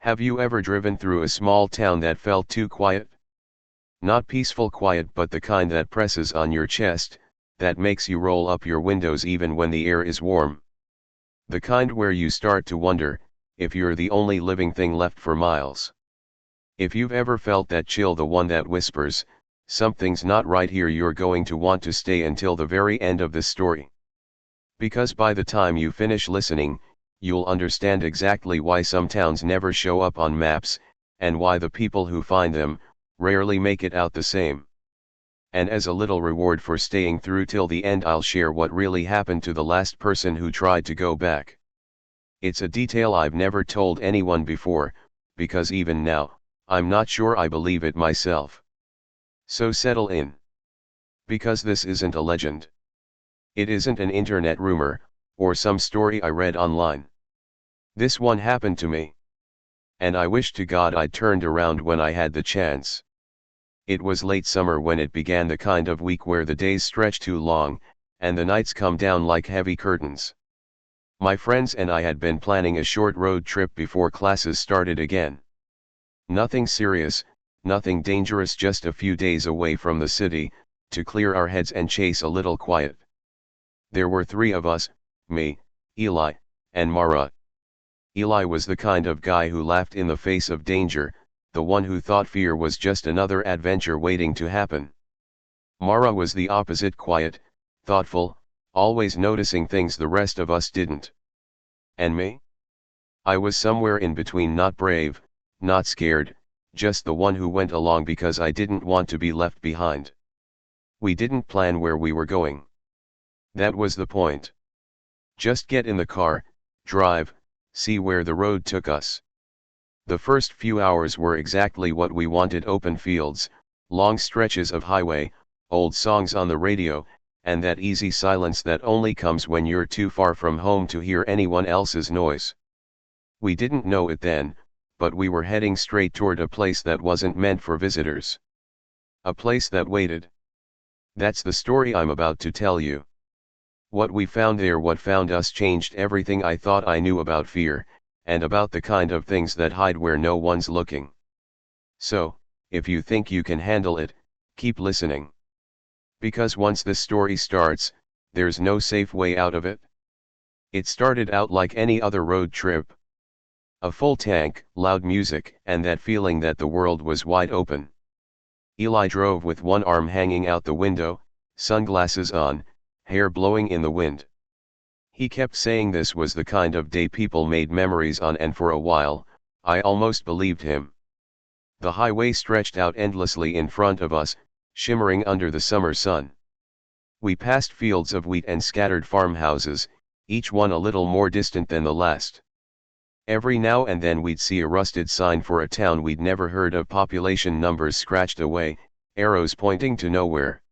Have you ever driven through a small town that felt too quiet? Not peaceful quiet, but the kind that presses on your chest, that makes you roll up your windows even when the air is warm. The kind where you start to wonder if you're the only living thing left for miles. If you've ever felt that chill, the one that whispers, "Something's not right here," you're going to want to stay until the very end of this story. Because by the time you finish listening, you'll understand exactly why some towns never show up on maps, and why the people who find them rarely make it out the same. And as a little reward for staying through till the end, I'll share what really happened to the last person who tried to go back. It's a detail I've never told anyone before, because even now, I'm not sure I believe it myself. So settle in. Because this isn't a legend. It isn't an internet rumor, or some story I read online. This one happened to me. And I wish to God I'd turned around when I had the chance. It was late summer when it began, the kind of week where the days stretch too long, and the nights come down like heavy curtains. My friends and I had been planning a short road trip before classes started again. Nothing serious, nothing dangerous, just a few days away from the city, to clear our heads and chase a little quiet. There were three of us, me, Eli, and Mara. Eli was the kind of guy who laughed in the face of danger, the one who thought fear was just another adventure waiting to happen. Mara was the opposite, quiet, thoughtful, always noticing things the rest of us didn't. And me? I was somewhere in between, not brave, not scared, just the one who went along because I didn't want to be left behind. We didn't plan where we were going. That was the point. Just get in the car, drive, see where the road took us. The first few hours were exactly what we wanted: open fields, long stretches of highway, old songs on the radio, and that easy silence that only comes when you're too far from home to hear anyone else's noise. We didn't know it then, but we were heading straight toward a place that wasn't meant for visitors. A place that waited. That's the story I'm about to tell you. What we found there, what found us, changed everything I thought I knew about fear, and about the kind of things that hide where no one's looking. So, if you think you can handle it, keep listening. Because once this story starts, there's no safe way out of it. It started out like any other road trip. A full tank, loud music, and that feeling that the world was wide open. Eli drove with one arm hanging out the window, sunglasses on, hair blowing in the wind. He kept saying this was the kind of day people made memories on, and for a while, I almost believed him. The highway stretched out endlessly in front of us, shimmering under the summer sun. We passed fields of wheat and scattered farmhouses, each one a little more distant than the last. Every now and then we'd see a rusted sign for a town we'd never heard of, population numbers scratched away, arrows pointing to nowhere.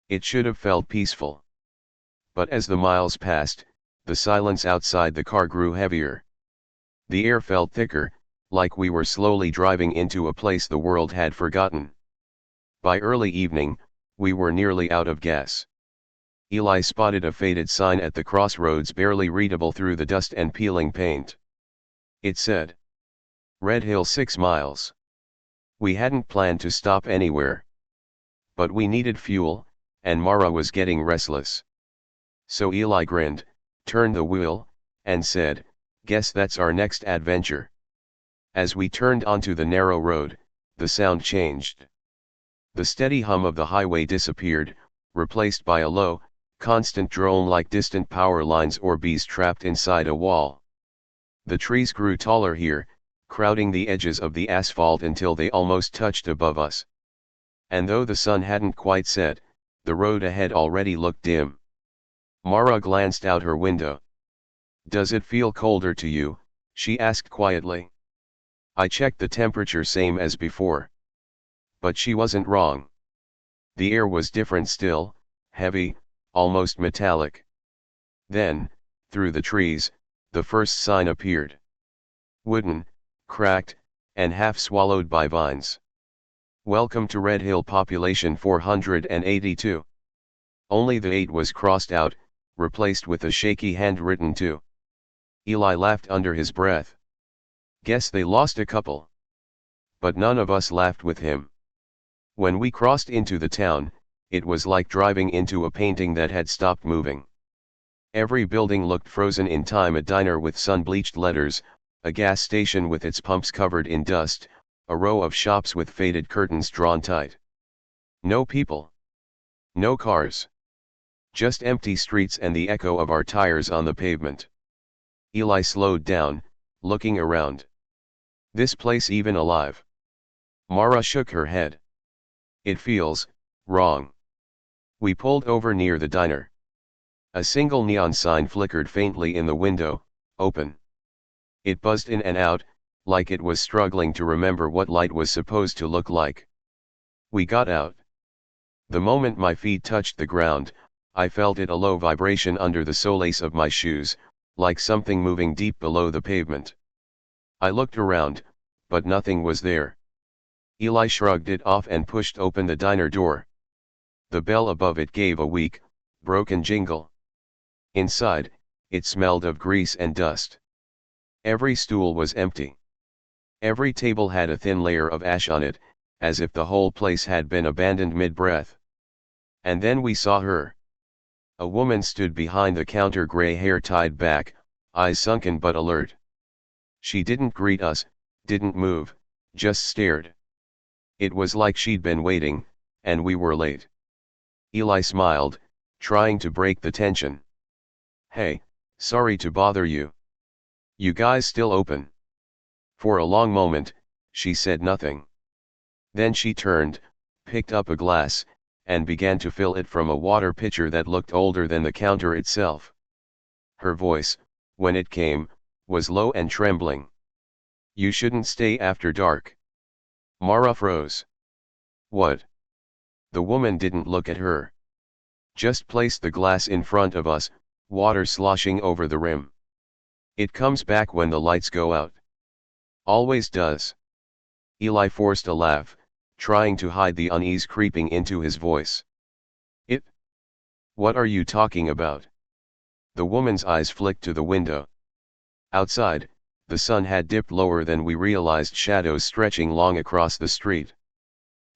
It should have felt peaceful. But as the miles passed, the silence outside the car grew heavier. The air felt thicker, like we were slowly driving into a place the world had forgotten. By early evening, we were nearly out of gas. Eli spotted a faded sign at the crossroads, barely readable through the dust and peeling paint. It said, "Red Hill 6 miles. We hadn't planned to stop anywhere. But we needed fuel, and Mara was getting restless. So Eli grinned, turned the wheel, and said, "Guess that's our next adventure." As we turned onto the narrow road, the sound changed. The steady hum of the highway disappeared, replaced by a low, constant drone like distant power lines or bees trapped inside a wall. The trees grew taller here, crowding the edges of the asphalt until they almost touched above us. And though the sun hadn't quite set, the road ahead already looked dim. Mara glanced out her window. "Does it feel colder to you?" she asked quietly. I checked the temperature, same as before. But she wasn't wrong. The air was different still, heavy, almost metallic. Then, through the trees, the first sign appeared. Wooden, cracked, and half swallowed by vines. "Welcome to Red Hill, population 482. Only the 8 was crossed out, replaced with a shaky handwritten 2. Eli laughed under his breath. Guess they lost a couple. But none of us laughed with him. When we crossed into the town, it was like driving into a painting that had stopped moving. Every building looked frozen in time: a diner with sun-bleached letters, a gas station with its pumps covered in dust, a row of shops with faded curtains drawn tight. No people. No cars. Just empty streets and the echo of our tires on the pavement. Eli slowed down, looking around. This place even alive? Mara shook her head. It feels wrong. We pulled over near the diner. A single neon sign flickered faintly in the window, open. It buzzed in and out, like it was struggling to remember what light was supposed to look like. We got out. The moment my feet touched the ground, I felt it, a low vibration under the soles of my shoes, like something moving deep below the pavement. I looked around, but nothing was there. Eli shrugged it off and pushed open the diner door. The bell above it gave a weak, broken jingle. Inside, it smelled of grease and dust. Every stool was empty. Every table had a thin layer of ash on it, as if the whole place had been abandoned mid-breath. And then we saw her. A woman stood behind the counter, gray hair tied back, eyes sunken but alert. She didn't greet us, didn't move, just stared. It was like she'd been waiting, and we were late. Eli smiled, trying to break the tension. Hey, sorry to bother you. You guys still open? For a long moment, she said nothing. Then she turned, picked up a glass, and began to fill it from a water pitcher that looked older than the counter itself. Her voice, when it came, was low and trembling. You shouldn't stay after dark. Mara froze. What? The woman didn't look at her. Just placed the glass in front of us, water sloshing over the rim. It comes back when the lights go out. Always does. Eli forced a laugh, trying to hide the unease creeping into his voice. It? What are you talking about? The woman's eyes flicked to the window. Outside, the sun had dipped lower than we realized, shadows stretching long across the street.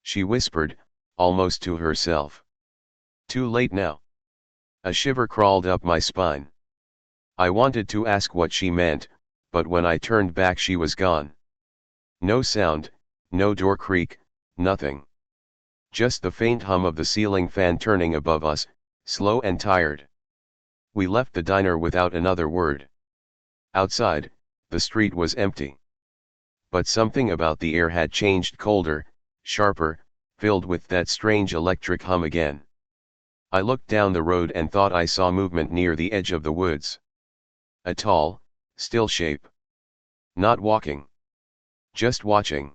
She whispered, almost to herself. Too late now. A shiver crawled up my spine. I wanted to ask what she meant, but when I turned back she was gone. No sound, no door creak, nothing. Just the faint hum of the ceiling fan turning above us, slow and tired. We left the diner without another word. Outside, the street was empty. But something about the air had changed, colder, sharper, filled with that strange electric hum again. I looked down the road and thought I saw movement near the edge of the woods. A tall, still shape. Not walking. Just watching.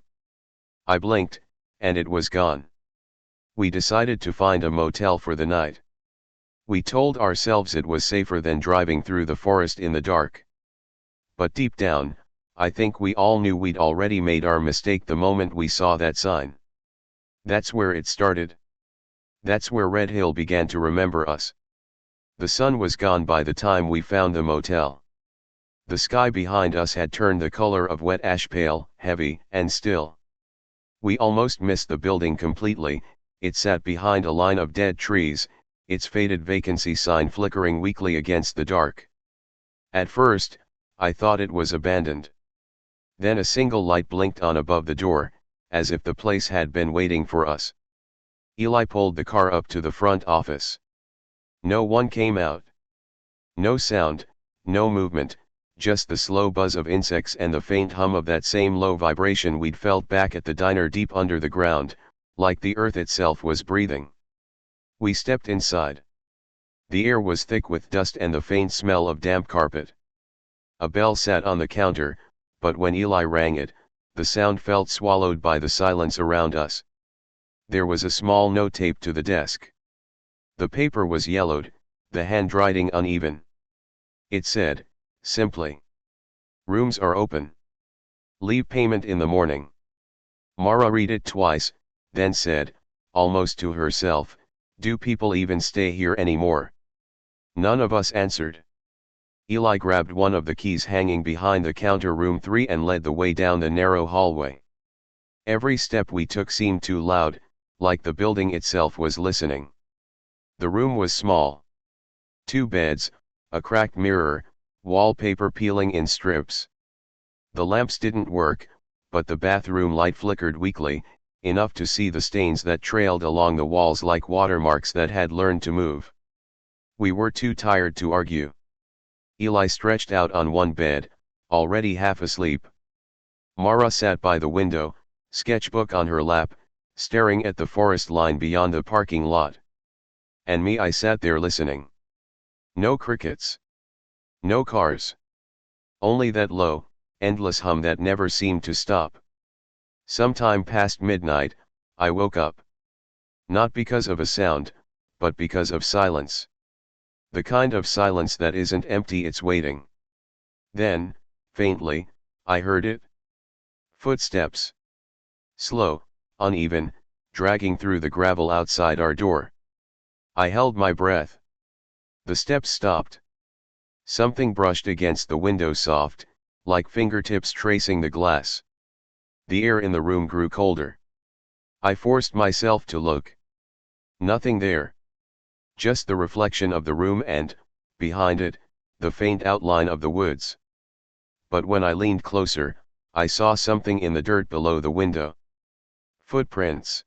I blinked, and it was gone. We decided to find a motel for the night. We told ourselves it was safer than driving through the forest in the dark. But deep down, I think we all knew we'd already made our mistake the moment we saw that sign. That's where it started. That's where Red Hill began to remember us. The sun was gone by the time we found the motel. The sky behind us had turned the color of wet ash, pale, heavy, and still. We almost missed the building completely. It sat behind a line of dead trees, its faded vacancy sign flickering weakly against the dark. At first, I thought it was abandoned. Then a single light blinked on above the door, as if the place had been waiting for us. Eli pulled the car up to the front office. No one came out. No sound, no movement, just the slow buzz of insects and the faint hum of that same low vibration we'd felt back at the diner deep under the ground, like the earth itself was breathing. We stepped inside. The air was thick with dust and the faint smell of damp carpet. A bell sat on the counter, but when Eli rang it, the sound felt swallowed by the silence around us. There was a small note taped to the desk. The paper was yellowed, the handwriting uneven. It said, simply, "Rooms are open. Leave payment in the morning." Mara read it twice, then said, almost to herself, "Do people even stay here anymore?" None of us answered. Eli grabbed one of the keys hanging behind the counter room 3 and led the way down the narrow hallway. Every step we took seemed too loud, like the building itself was listening. The room was small. 2 beds, a cracked mirror, wallpaper peeling in strips. The lamps didn't work, but the bathroom light flickered weakly, enough to see the stains that trailed along the walls like watermarks that had learned to move. We were too tired to argue. Eli stretched out on one bed, already half asleep. Mara sat by the window, sketchbook on her lap, staring at the forest line beyond the parking lot. And me, I sat there listening. No crickets. No cars. Only that low, endless hum that never seemed to stop. Sometime past midnight, I woke up. Not because of a sound, but because of silence. The kind of silence that isn't empty, it's waiting. Then, faintly, I heard it. Footsteps. Slow, uneven, dragging through the gravel outside our door. I held my breath. The steps stopped. Something brushed against the window, soft, like fingertips tracing the glass. The air in the room grew colder. I forced myself to look. Nothing there. Just the reflection of the room and, behind it, the faint outline of the woods. But when I leaned closer, I saw something in the dirt below the window. Footprints.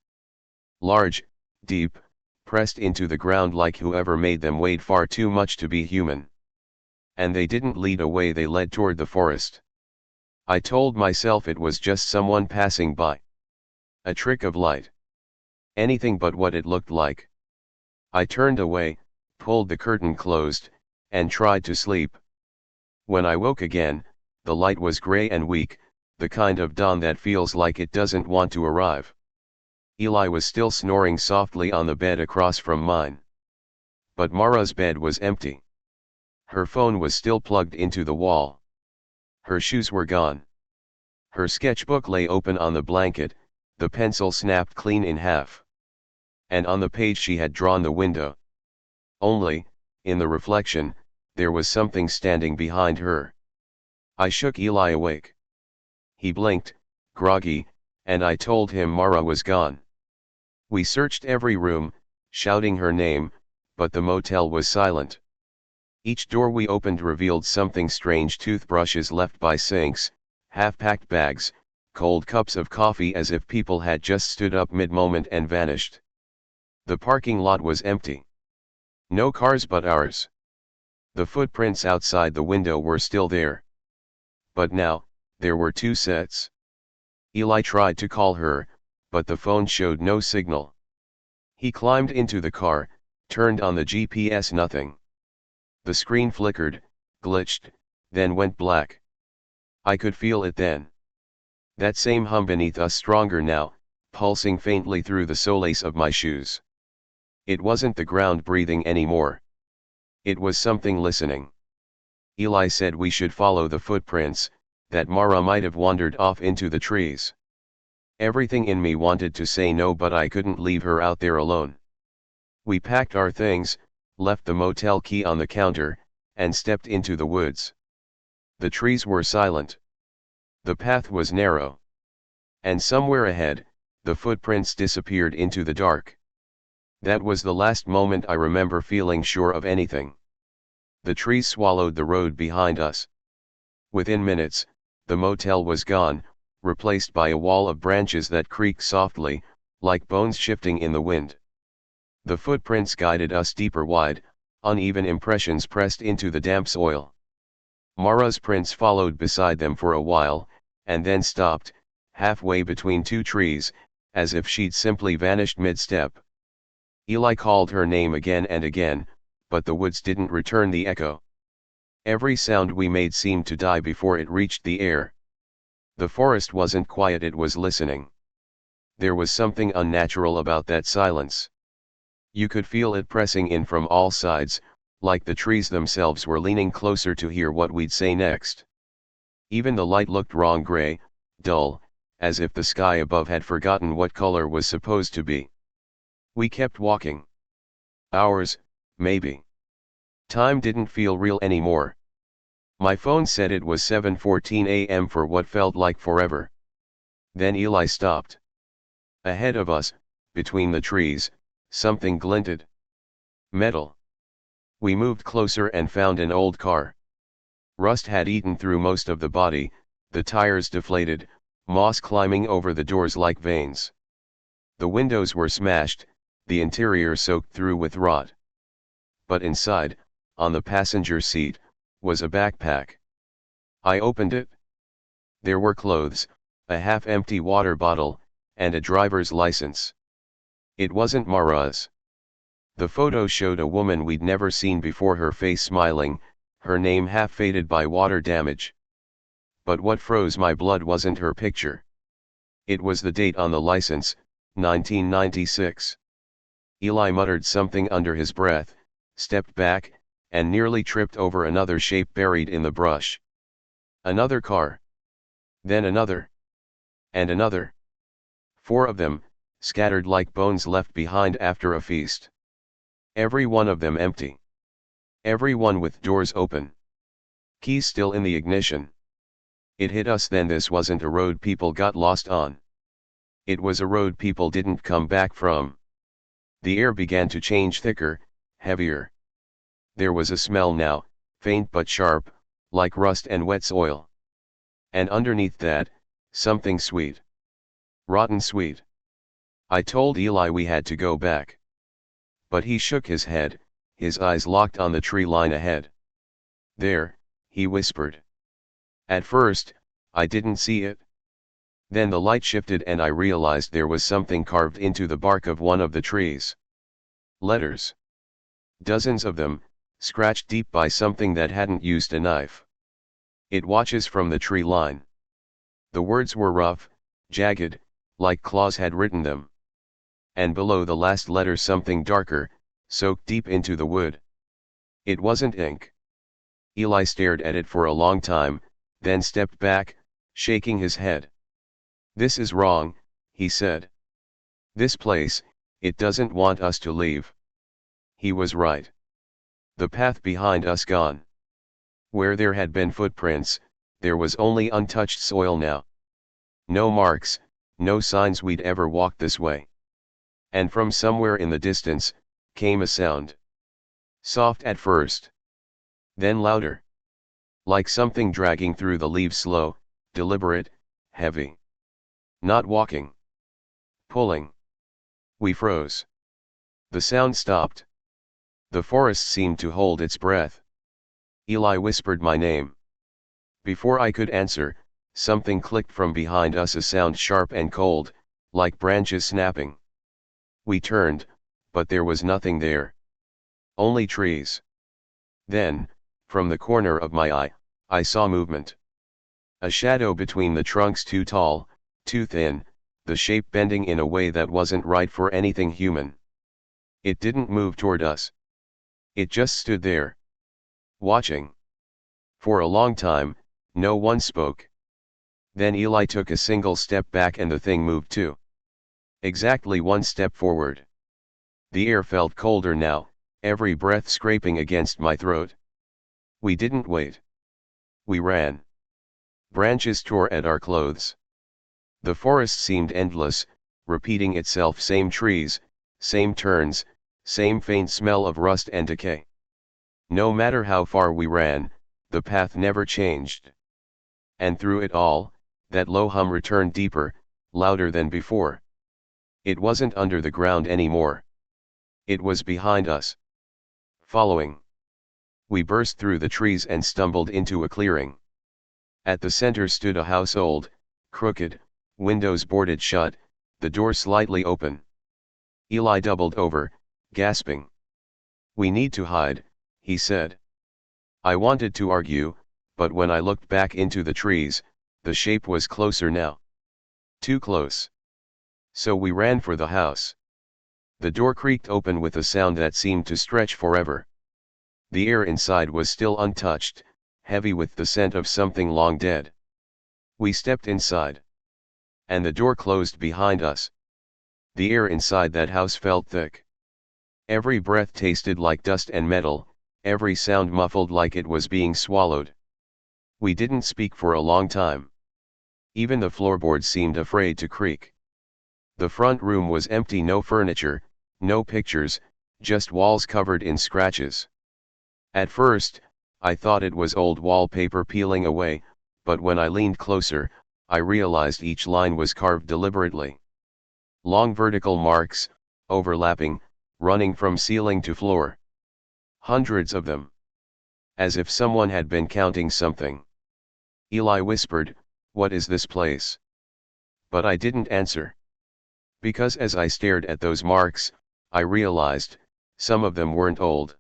Large, deep, pressed into the ground like whoever made them weighed far too much to be human. And they didn't lead away, they led toward the forest. I told myself it was just someone passing by. A trick of light. Anything but what it looked like. I turned away, pulled the curtain closed, and tried to sleep. When I woke again, the light was gray and weak, the kind of dawn that feels like it doesn't want to arrive. Eli was still snoring softly on the bed across from mine. But Mara's bed was empty. Her phone was still plugged into the wall. Her shoes were gone. Her sketchbook lay open on the blanket, the pencil snapped clean in half. And on the page she had drawn the window. Only, in the reflection, there was something standing behind her. I shook Eli awake. He blinked, groggy, and I told him Mara was gone. We searched every room, shouting her name, but the motel was silent. Each door we opened revealed something strange: toothbrushes left by sinks, half-packed bags, cold cups of coffee, as if people had just stood up mid-moment and vanished. The parking lot was empty. No cars but ours. The footprints outside the window were still there. But now, there were 2 sets. Eli tried to call her, but the phone showed no signal. He climbed into the car, turned on the GPS, nothing. The screen flickered, glitched, then went black. I could feel it then. That same hum beneath us, stronger now, pulsing faintly through the soles of my shoes. It wasn't the ground breathing anymore. It was something listening. Eli said we should follow the footprints, that Mara might have wandered off into the trees. Everything in me wanted to say no, but I couldn't leave her out there alone. We packed our things, left the motel key on the counter, and stepped into the woods. The trees were silent. The path was narrow. And somewhere ahead, the footprints disappeared into the dark. That was the last moment I remember feeling sure of anything. The trees swallowed the road behind us. Within minutes, the motel was gone, replaced by a wall of branches that creaked softly, like bones shifting in the wind. The footprints guided us deeper, wide, uneven impressions pressed into the damp soil. Mara's prints followed beside them for a while, and then stopped, halfway between 2 trees, as if she'd simply vanished mid-step. Eli called her name again and again, but the woods didn't return the echo. Every sound we made seemed to die before it reached the air. The forest wasn't quiet, it was listening. There was something unnatural about that silence. You could feel it pressing in from all sides, like the trees themselves were leaning closer to hear what we'd say next. Even the light looked wrong, gray, dull, as if the sky above had forgotten what color was supposed to be. We kept walking. Hours, maybe. Time didn't feel real anymore. My phone said it was 7:14 a.m. for what felt like forever. Then Eli stopped. Ahead of us, between the trees, something glinted. Metal. We moved closer and found an old car. Rust had eaten through most of the body, the tires deflated, moss climbing over the doors like veins. The windows were smashed, the interior soaked through with rot. But inside, on the passenger seat, was a backpack. I opened it. There were clothes, a half-empty water bottle, and a driver's license. It wasn't Mara's. The photo showed a woman we'd never seen before, her face smiling, her name half faded by water damage. But what froze my blood wasn't her picture. It was the date on the license, 1996. Eli muttered something under his breath, stepped back, and nearly tripped over another shape buried in the brush. Another car. Then another. And another. 4 of them, scattered like bones left behind after a feast. Every one of them empty. Every one with doors open. Keys still in the ignition. It hit us then, this wasn't a road people got lost on. It was a road people didn't come back from. The air began to change, thicker, heavier. There was a smell now, faint but sharp, like rust and wet soil. And underneath that, something sweet. Rotten sweet. I told Eli we had to go back. But he shook his head, his eyes locked on the tree line ahead. There, he whispered. At first, I didn't see it. Then the light shifted and I realized there was something carved into the bark of one of the trees. Letters. Dozens of them, scratched deep by something that hadn't used a knife. It watches from the tree line. The words were rough, jagged, like claws had written them. And below the last letter something darker, soaked deep into the wood. It wasn't ink. Eli stared at it for a long time, then stepped back, shaking his head. This is wrong, he said. This place, it doesn't want us to leave. He was right. The path behind us gone. Where there had been footprints, there was only untouched soil now. No marks, no signs we'd ever walked this way. And from somewhere in the distance, came a sound. Soft at first. Then louder. Like something dragging through the leaves, slow, deliberate, heavy. Not walking. Pulling. We froze. The sound stopped. The forest seemed to hold its breath. Eli whispered my name. Before I could answer, something clicked from behind us, a sound sharp and cold, like branches snapping. We turned, but there was nothing there. Only trees. Then, from the corner of my eye, I saw movement. A shadow between the trunks, too tall, too thin, the shape bending in a way that wasn't right for anything human. It didn't move toward us. It just stood there. Watching. For a long time, no one spoke. Then Eli took a single step back and the thing moved too. Exactly one step forward. The air felt colder now, every breath scraping against my throat. We didn't wait. We ran. Branches tore at our clothes. The forest seemed endless, repeating itself, same trees, same turns, same faint smell of rust and decay. No matter how far we ran, the path never changed. And through it all, that low hum returned, deeper, louder than before. It wasn't under the ground anymore. It was behind us. Following. We burst through the trees and stumbled into a clearing. At the center stood a house, old, crooked, windows boarded shut, the door slightly open. Eli doubled over, gasping. We need to hide, he said. I wanted to argue, but when I looked back into the trees, the shape was closer now. Too close. So we ran for the house. The door creaked open with a sound that seemed to stretch forever. The air inside was still untouched, heavy with the scent of something long dead. We stepped inside. And the door closed behind us. The air inside that house felt thick. Every breath tasted like dust and metal, every sound muffled like it was being swallowed. We didn't speak for a long time. Even the floorboards seemed afraid to creak. The front room was empty, no furniture, no pictures, just walls covered in scratches. At first, I thought it was old wallpaper peeling away, but when I leaned closer, I realized each line was carved deliberately. Long vertical marks, overlapping, running from ceiling to floor. Hundreds of them. As if someone had been counting something. Eli whispered, "What is this place?" But I didn't answer. Because as I stared at those marks, I realized, some of them weren't old.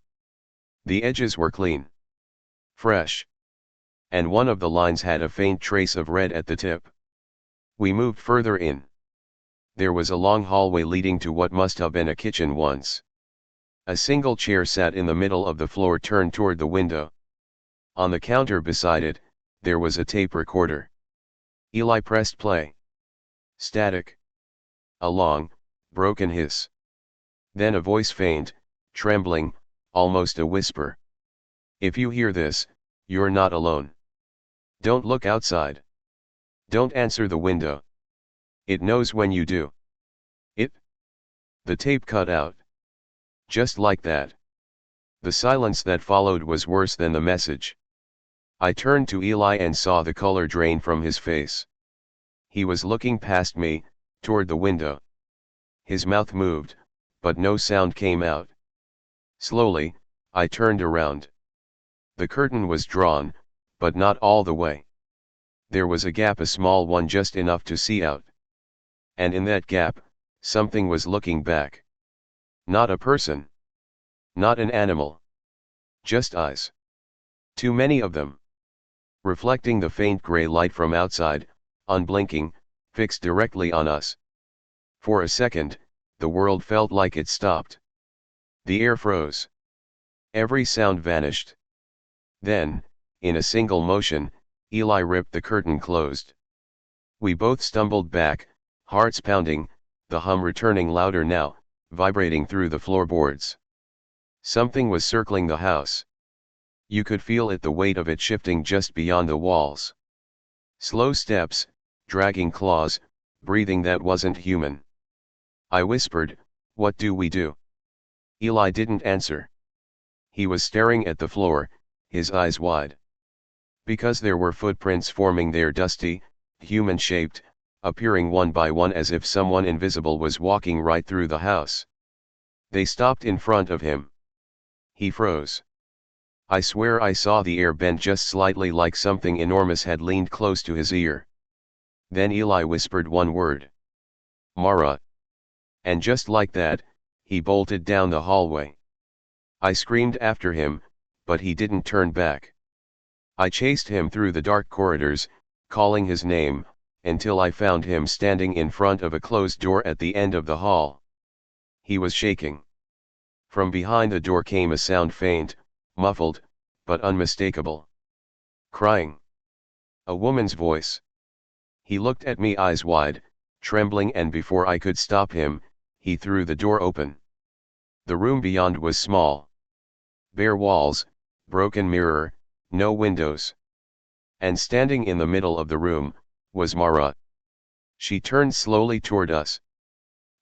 The edges were clean. Fresh. And one of the lines had a faint trace of red at the tip. We moved further in. There was a long hallway leading to what must have been a kitchen once. A single chair sat in the middle of the floor, turned toward the window. On the counter beside it, there was a tape recorder. Eli pressed play. Static. A long, broken hiss. Then a voice, faint, trembling, almost a whisper. "If you hear this, you're not alone. Don't look outside. Don't answer the window. It knows when you do." It? The tape cut out. Just like that. The silence that followed was worse than the message. I turned to Eli and saw the color drain from his face. He was looking past me, toward the window. His mouth moved, but no sound came out. Slowly, I turned around. The curtain was drawn, but not all the way. There was a gap, a small one, just enough to see out. And in that gap, something was looking back. Not a person. Not an animal. Just eyes. Too many of them. Reflecting the faint gray light from outside, unblinking, fixed directly on us. For a second, the world felt like it stopped. The air froze. Every sound vanished. Then, in a single motion, Eli ripped the curtain closed. We both stumbled back, hearts pounding, the hum returning louder now, vibrating through the floorboards. Something was circling the house. You could feel it, the weight of it shifting just beyond the walls. Slow steps, dragging claws, breathing that wasn't human. I whispered, "What do we do?" Eli didn't answer. He was staring at the floor, his eyes wide. Because there were footprints forming there, dusty, human-shaped, appearing one by one as if someone invisible was walking right through the house. They stopped in front of him. He froze. I swear I saw the air bend just slightly, like something enormous had leaned close to his ear. Then Eli whispered one word. "Mara." And just like that, he bolted down the hallway. I screamed after him, but he didn't turn back. I chased him through the dark corridors, calling his name, until I found him standing in front of a closed door at the end of the hall. He was shaking. From behind the door came a sound, faint, muffled, but unmistakable. Crying. A woman's voice. He looked at me, eyes wide, trembling, and before I could stop him, he threw the door open. The room beyond was small. Bare walls, broken mirror, no windows. And standing in the middle of the room, was Mara. She turned slowly toward us.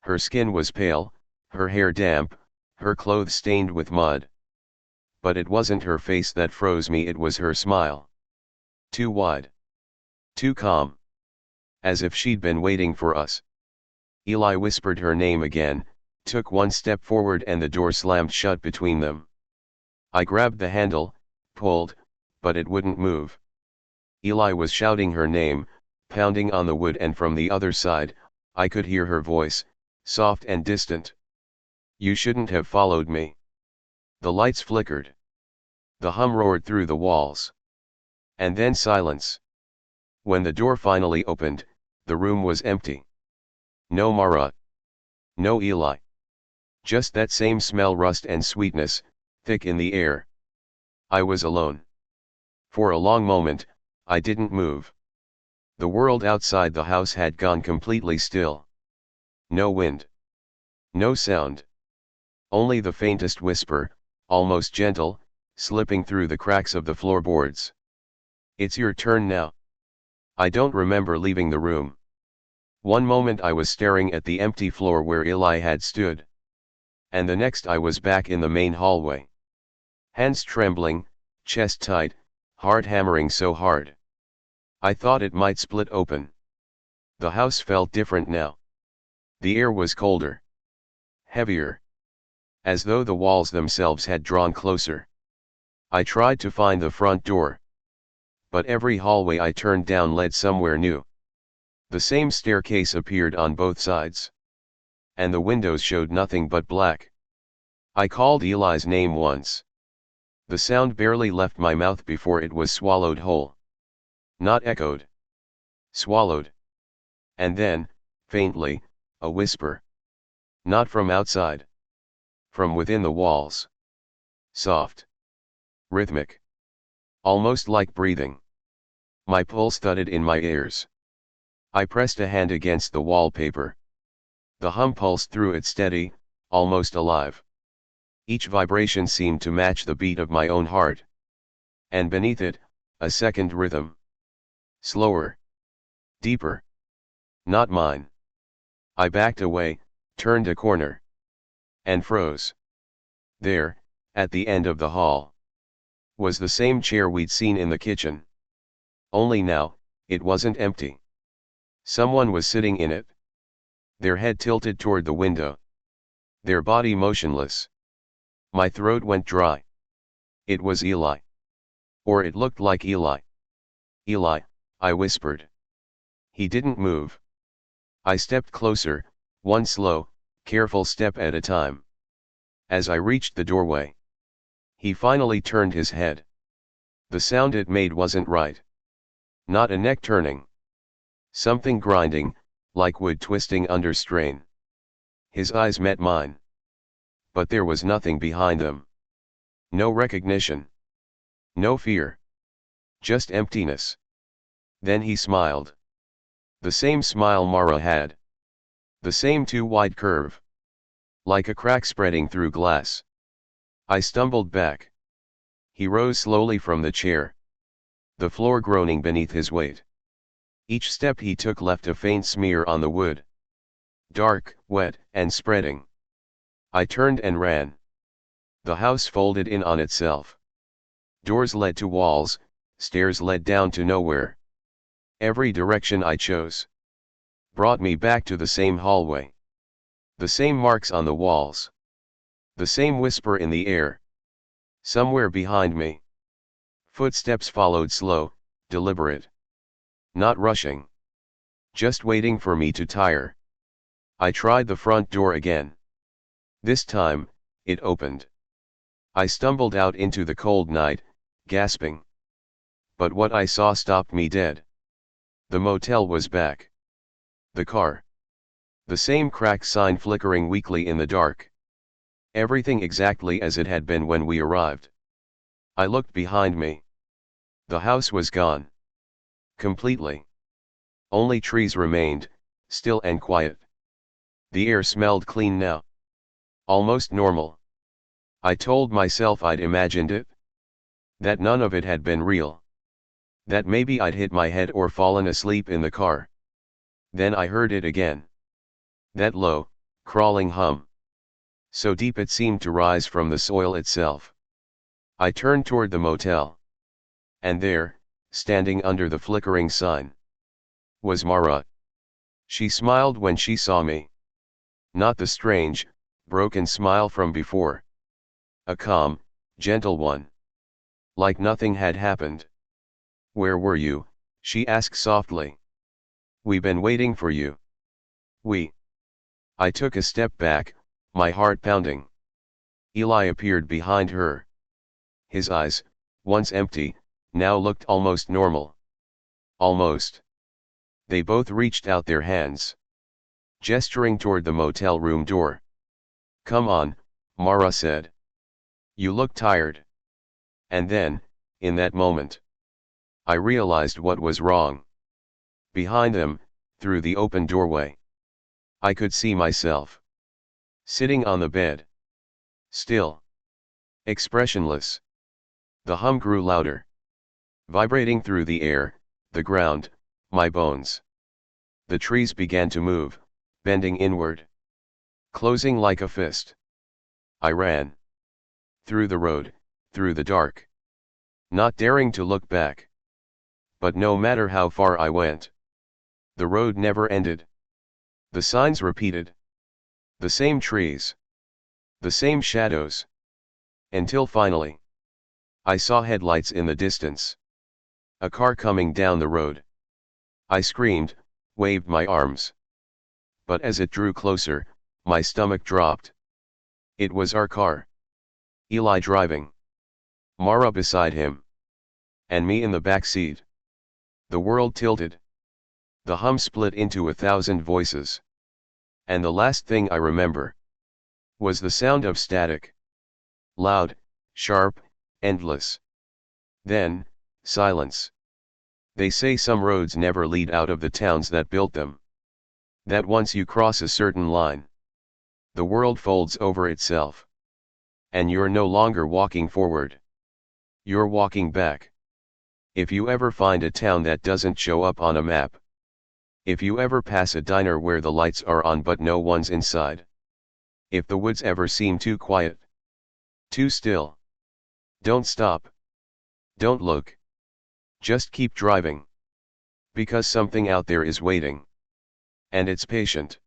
Her skin was pale, her hair damp, her clothes stained with mud. But it wasn't her face that froze me, it was her smile. Too wide. Too calm. As if she'd been waiting for us. Eli whispered her name again, took one step forward, and the door slammed shut between them. I grabbed the handle, pulled, but it wouldn't move. Eli was shouting her name, pounding on the wood, and from the other side, I could hear her voice, soft and distant. "You shouldn't have followed me." The lights flickered. The hum roared through the walls. And then silence. When the door finally opened, the room was empty. No Mara. No Eli. Just that same smell, rust and sweetness, thick in the air. I was alone. For a long moment, I didn't move. The world outside the house had gone completely still. No wind. No sound. Only the faintest whisper, almost gentle, slipping through the cracks of the floorboards. It's your turn now. I don't remember leaving the room. One moment I was staring at the empty floor where Eli had stood. And the next I was back in the main hallway. Hands trembling, chest tight, heart hammering so hard. I thought it might split open. The house felt different now. The air was colder. Heavier. As though the walls themselves had drawn closer. I tried to find the front door. But every hallway I turned down led somewhere new. The same staircase appeared on both sides. And the windows showed nothing but black. I called Eli's name once. The sound barely left my mouth before it was swallowed whole. Not echoed. Swallowed. And then, faintly, a whisper. Not from outside. From within the walls. Soft. Rhythmic. Almost like breathing. My pulse thudded in my ears. I pressed a hand against the wallpaper. The hum pulsed through it steady, almost alive. Each vibration seemed to match the beat of my own heart. And beneath it, a second rhythm. Slower. Deeper. Not mine. I backed away, turned a corner. And froze. There, at the end of the hall, was the same chair we'd seen in the kitchen. Only now, it wasn't empty. Someone was sitting in it. Their head tilted toward the window. Their body motionless. My throat went dry. It was Eli. Or it looked like Eli. Eli, I whispered. He didn't move. I stepped closer, one slow, careful step at a time. As I reached the doorway, he finally turned his head. The sound it made wasn't right. Not a neck turning. Something grinding, like wood twisting under strain. His eyes met mine. But there was nothing behind them. No recognition. No fear. Just emptiness. Then he smiled. The same smile Mara had. The same too wide curve. Like a crack spreading through glass. I stumbled back. He rose slowly from the chair. The floor groaning beneath his weight. Each step he took left a faint smear on the wood. Dark, wet, and spreading. I turned and ran. The house folded in on itself. Doors led to walls, stairs led down to nowhere. Every direction I chose brought me back to the same hallway. The same marks on the walls. The same whisper in the air. Somewhere behind me. Footsteps followed slow, deliberate. Not rushing. Just waiting for me to tire. I tried the front door again. This time, it opened. I stumbled out into the cold night, gasping. But what I saw stopped me dead. The motel was back. The car. The same cracked sign flickering weakly in the dark. Everything exactly as it had been when we arrived. I looked behind me. The house was gone. Completely. Only trees remained, still and quiet. The air smelled clean now. Almost normal. I told myself I'd imagined it. That none of it had been real. That maybe I'd hit my head or fallen asleep in the car. Then I heard it again. That low, crawling hum. So deep it seemed to rise from the soil itself. I turned toward the motel. And there, standing under the flickering sign, was Mara. She smiled when she saw me. Not the strange, broken smile from before. A calm, gentle one. Like nothing had happened. "Where were you?" she asked softly. "We've been waiting for you." "We?" I took a step back, my heart pounding. Eli appeared behind her. His eyes, once empty, now looked almost normal. Almost. They both reached out their hands, gesturing toward the motel room door. "Come on," Mara said. "You look tired." And then, in that moment, I realized what was wrong. Behind them, through the open doorway, I could see myself. Sitting on the bed. Still. Expressionless. The hum grew louder. Vibrating through the air, the ground, my bones. The trees began to move, bending inward, closing like a fist. I ran. Through the road, through the dark. Not daring to look back. But no matter how far I went, the road never ended. The signs repeated. The same trees. The same shadows. Until finally, I saw headlights in the distance. A car coming down the road. I screamed, waved my arms. But as it drew closer, my stomach dropped. It was our car. Eli driving. Mara beside him. And me in the back seat. The world tilted. The hum split into 1,000 voices. And the last thing I remember was the sound of static. Loud, sharp, endless. Then, silence. They say some roads never lead out of the towns that built them. That once you cross a certain line, the world folds over itself. And you're no longer walking forward. You're walking back. If you ever find a town that doesn't show up on a map. If you ever pass a diner where the lights are on but no one's inside. If the woods ever seem too quiet. Too still. Don't stop. Don't look. Just keep driving. Because something out there is waiting. And it's patient.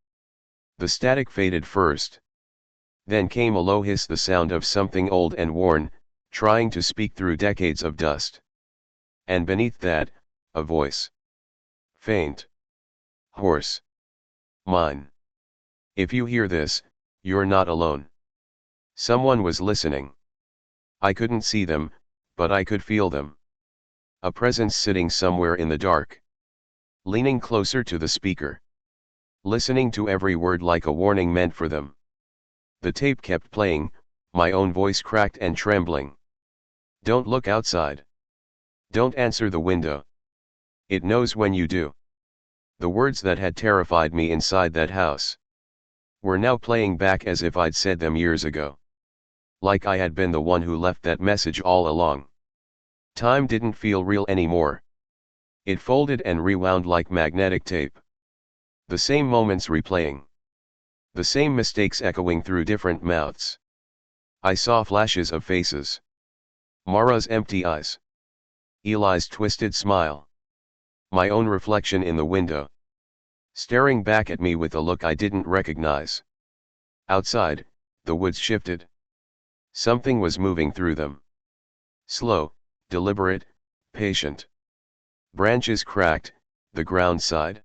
The static faded first. Then came a low hiss, the sound of something old and worn, trying to speak through decades of dust. And beneath that, a voice. Faint. Hoarse. Mine. If you hear this, you're not alone. Someone was listening. I couldn't see them, but I could feel them. A presence sitting somewhere in the dark. Leaning closer to the speaker. Listening to every word like a warning meant for them. The tape kept playing, my own voice cracked and trembling. Don't look outside. Don't answer the window. It knows when you do. The words that had terrified me inside that house were now playing back as if I'd said them years ago. Like I had been the one who left that message all along. Time didn't feel real anymore. It folded and rewound like magnetic tape. The same moments replaying. The same mistakes echoing through different mouths. I saw flashes of faces. Mara's empty eyes. Eli's twisted smile. My own reflection in the window. Staring back at me with a look I didn't recognize. Outside, the woods shifted. Something was moving through them. Slow, deliberate, patient. Branches cracked, the ground sighed.